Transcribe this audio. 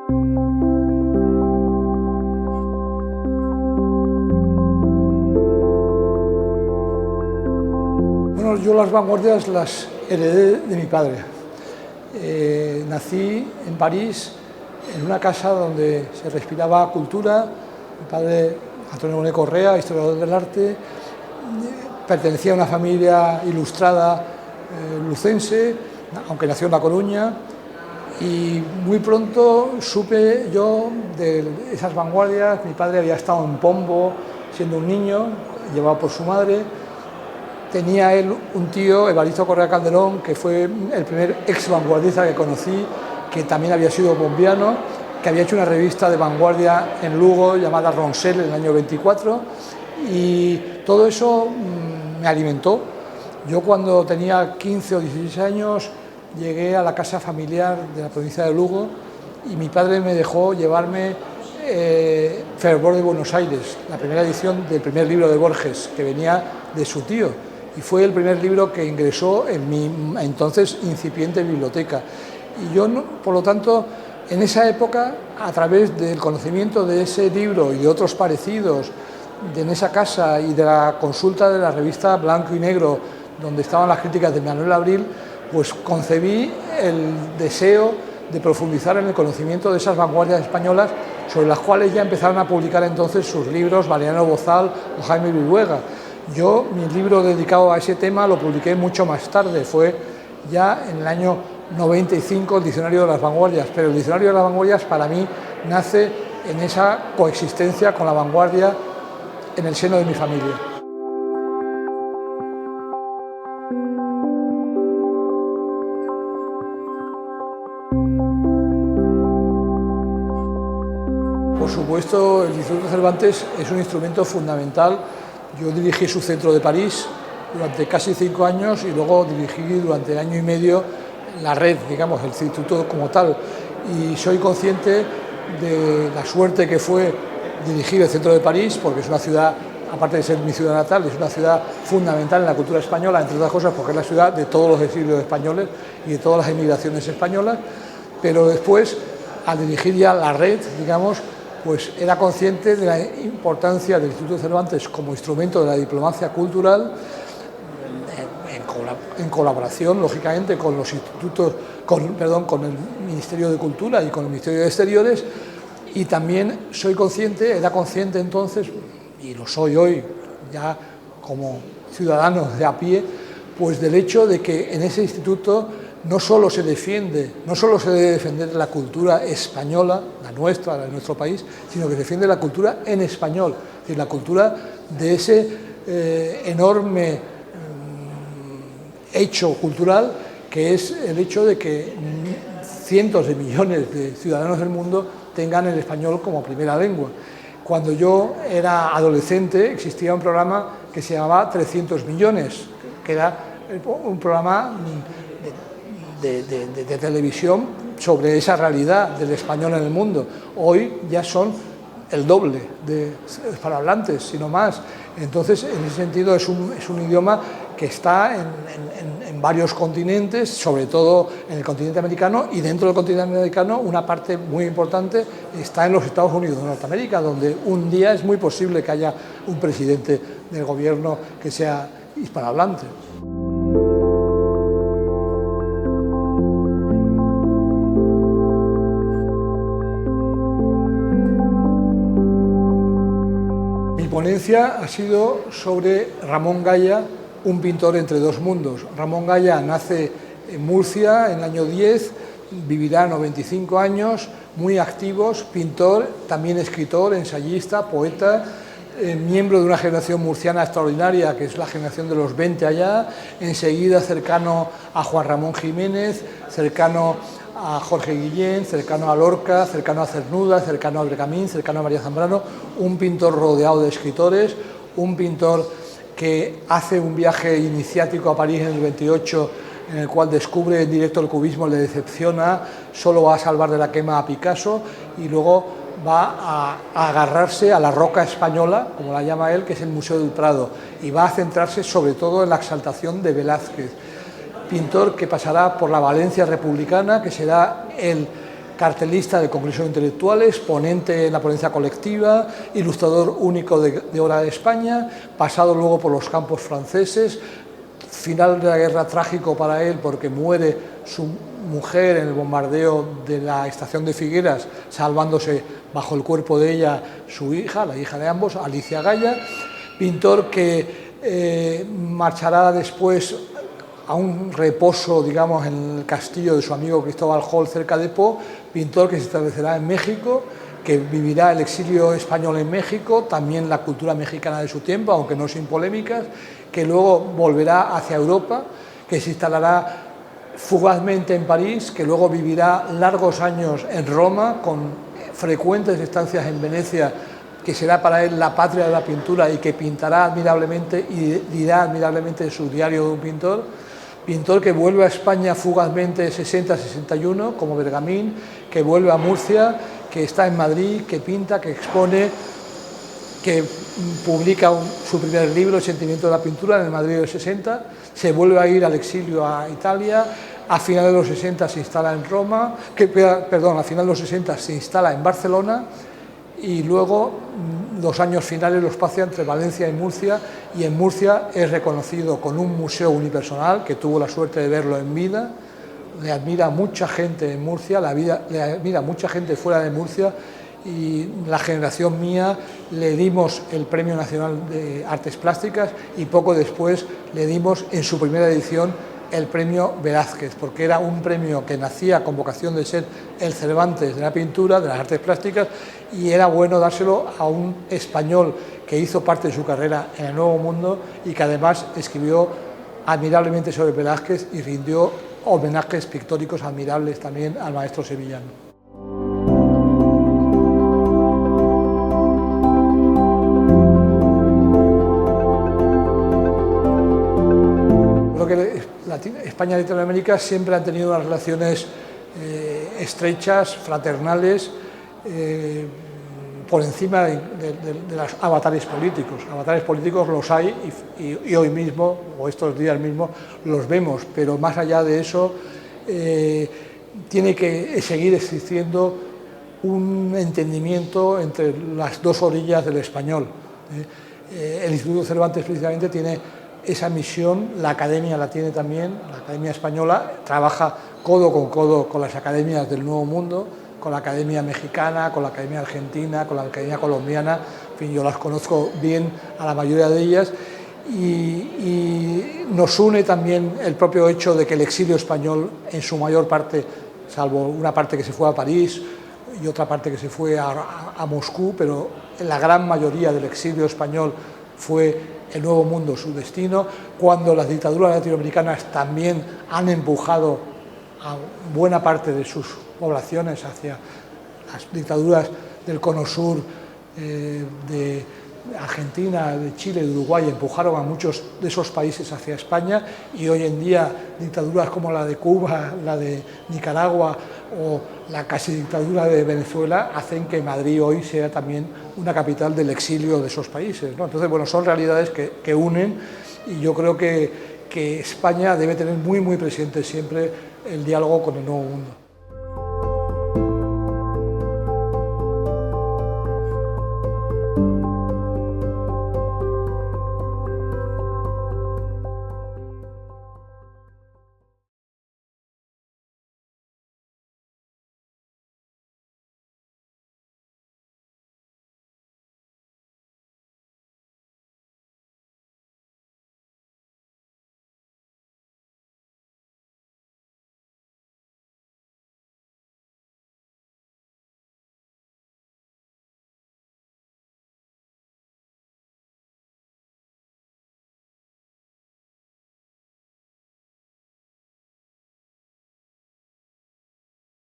Bueno, yo las vanguardias las heredé de mi padre. Nací en París, en una casa donde se respiraba cultura. Mi padre, Antonio Bonet Correa, historiador del arte, pertenecía a una familia ilustrada lucense, aunque nació en La Coruña, y muy pronto supe yo de esas vanguardias. Mi padre había estado en Pombo siendo un niño, llevado por su madre. Tenía él un tío, Evaristo Correa Calderón, que fue el primer ex vanguardista que conocí, que también había sido bombiano, que había hecho una revista de vanguardia en Lugo llamada Ronsel en el año 24, y todo eso me alimentó. Yo, cuando tenía 15 o 16 años, llegué a la casa familiar de la provincia de Lugo y mi padre me dejó llevarme Fervor de Buenos Aires, la primera edición del primer libro de Borges, que venía de su tío, y fue el primer libro que ingresó en mi entonces incipiente biblioteca. Y yo, por lo tanto, en esa época, a través del conocimiento de ese libro y de otros parecidos, en esa casa, y de la consulta de la revista Blanco y Negro, donde estaban las críticas de Manuel Abril, pues concebí el deseo de profundizar en el conocimiento de esas vanguardias españolas, sobre las cuales ya empezaron a publicar entonces sus libros Valeriano Bozal o Jaime Viruega. Yo, mi libro dedicado a ese tema lo publiqué mucho más tarde, fue ya en el año 95, el Diccionario de las Vanguardias, pero el Diccionario de las Vanguardias para mí nace en esa coexistencia con la vanguardia en el seno de mi familia. Por supuesto, el Instituto Cervantes es un instrumento fundamental. Yo dirigí su centro de París durante casi 5 años y luego dirigí durante año y medio la red, digamos, el instituto como tal. Y soy consciente de la suerte que fue dirigir el centro de París, porque es una ciudad, aparte de ser mi ciudad natal, es una ciudad fundamental en la cultura española, entre otras cosas porque es la ciudad de todos los exilios españoles y de todas las emigraciones españolas. Pero después, al dirigir ya la red, digamos, pues era consciente de la importancia del Instituto Cervantes como instrumento de la diplomacia cultural, en colaboración, lógicamente, con los institutos, con el Ministerio de Cultura y con el Ministerio de Exteriores, y también era consciente entonces, y lo soy hoy, ya como ciudadano de a pie, pues del hecho de que en ese instituto no solo se debe defender la cultura española, la nuestra, la de nuestro país, sino que se defiende la cultura en español, es decir, la cultura de ese enorme hecho cultural que es el hecho de que cientos de millones de ciudadanos del mundo tengan el español como primera lengua. Cuando yo era adolescente existía un programa que se llamaba 300 millones, que era un programa de televisión sobre esa realidad del español en el mundo. Hoy ya son el doble de hispanohablantes, sino más. Entonces, en ese sentido, es un idioma que está en varios continentes, sobre todo en el continente americano, y dentro del continente americano una parte muy importante está en los Estados Unidos de Norteamérica, donde un día es muy posible que haya un presidente del gobierno que sea hispanohablante. Mi ponencia ha sido sobre Ramón Gaya, un pintor entre dos mundos. Ramón Gaya nace en Murcia en el año 10, vivirá 95 años, muy activos, pintor, también escritor, ensayista, poeta, miembro de una generación murciana extraordinaria, que es la generación de los 20 allá, enseguida cercano a Juan Ramón Jiménez, cercano a Jorge Guillén, cercano a Lorca, cercano a Cernuda, cercano a Bergamín, cercano a María Zambrano, un pintor rodeado de escritores, un pintor que hace un viaje iniciático a París en el 28, en el cual descubre en directo el cubismo, le decepciona, solo va a salvar de la quema a Picasso y luego va a agarrarse a la roca española, como la llama él, que es el Museo del Prado, y va a centrarse sobre todo en la exaltación de Velázquez, pintor que pasará por la Valencia republicana, que será el cartelista del Congreso de Intelectuales, ponente en la ponencia colectiva, ilustrador único de Hora de España, pasado luego por los campos franceses, final de la guerra trágico para él porque muere su mujer en el bombardeo de la estación de Figueras, salvándose bajo el cuerpo de ella su hija, la hija de ambos, Alicia Gaya, pintor que marchará después a un reposo, digamos, en el castillo de su amigo Cristóbal Hall, cerca de Po, pintor que se establecerá en México, que vivirá el exilio español en México, también la cultura mexicana de su tiempo, aunque no sin polémicas, que luego volverá hacia Europa, que se instalará fugazmente en París, que luego vivirá largos años en Roma, con frecuentes estancias en Venecia, que será para él la patria de la pintura y que pintará admirablemente y dirá admirablemente en su diario de un pintor que vuelve a España fugazmente 60-61, como Bergamín, que vuelve a Murcia, que está en Madrid, que pinta, que expone, que publica su primer libro, El sentimiento de la pintura, en el Madrid del 60, se vuelve a ir al exilio a Italia, a finales de los 60 se instala en Roma, a finales de los 60 se instala en Barcelona, y luego los años finales los pasa entre Valencia y Murcia, y en Murcia es reconocido con un museo unipersonal, que tuvo la suerte de verlo en vida. Le admira mucha gente en Murcia, le admira mucha gente fuera de Murcia, y la generación mía le dimos el Premio Nacional de Artes Plásticas y poco después le dimos en su primera edición el Premio Velázquez, porque era un premio que nacía con vocación de ser el Cervantes de la pintura, de las artes plásticas, y era bueno dárselo a un español que hizo parte de su carrera en el Nuevo Mundo y que además escribió admirablemente sobre Velázquez y rindió homenajes pictóricos admirables también al maestro sevillano. Creo que España y Latinoamérica siempre han tenido unas relaciones estrechas, fraternales, por encima de los avatares políticos. Avatares políticos los hay y hoy mismo, o estos días mismos, los vemos, pero más allá de eso tiene que seguir existiendo un entendimiento entre las dos orillas del español. El Instituto Cervantes precisamente tiene esa misión, la Academia la tiene también, la Academia Española trabaja codo con las academias del Nuevo Mundo, con la Academia Mexicana, con la Academia Argentina, con la Academia Colombiana, en fin, yo las conozco bien a la mayoría de ellas, y nos une también el propio hecho de que el exilio español, en su mayor parte, salvo una parte que se fue a París y otra parte que se fue a Moscú, pero la gran mayoría del exilio español fue el Nuevo Mundo su destino, cuando las dictaduras latinoamericanas también han empujado a buena parte de sus poblaciones hacia las dictaduras del Cono Sur, de Argentina, de Chile, de Uruguay, empujaron a muchos de esos países hacia España, y hoy en día dictaduras como la de Cuba, la de Nicaragua o la casi dictadura de Venezuela hacen que Madrid hoy sea también una capital del exilio de esos países, ¿no? Entonces, bueno, son realidades que unen, y yo creo que España debe tener muy presente siempre el diálogo con el Nuevo Mundo.